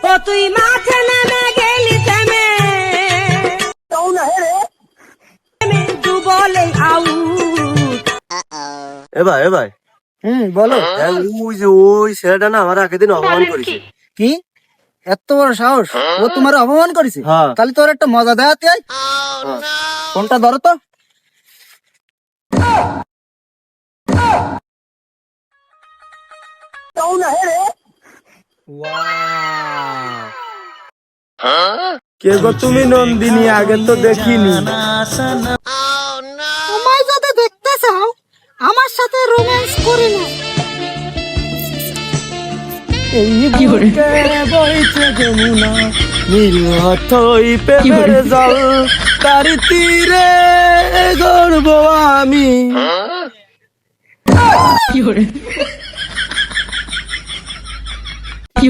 ও তুই মাঠে নেমে গেলি থেমে বলে আউট। এ ভাই বলো। ওই যে ওই ছেলেটা না আমার আগের দিন অপমান করেছে। কি এত বড় সাহস, ও তোমার অপমান করেছে? হ্যাঁ। তাহলে তোর একটা মজা দেখাতে হয়। কোনটা ধরো তো। কে গো তুমি? নন্দিনী, আগে তো দেখিনি। তোমায় যদি দেখতে চাও আমার সাথে রোম্যান্স করে না। এই বুকে বইছে যমুনা, নীল অথই প্রেমের জল, তারি তীরে গড়ব আমি। কি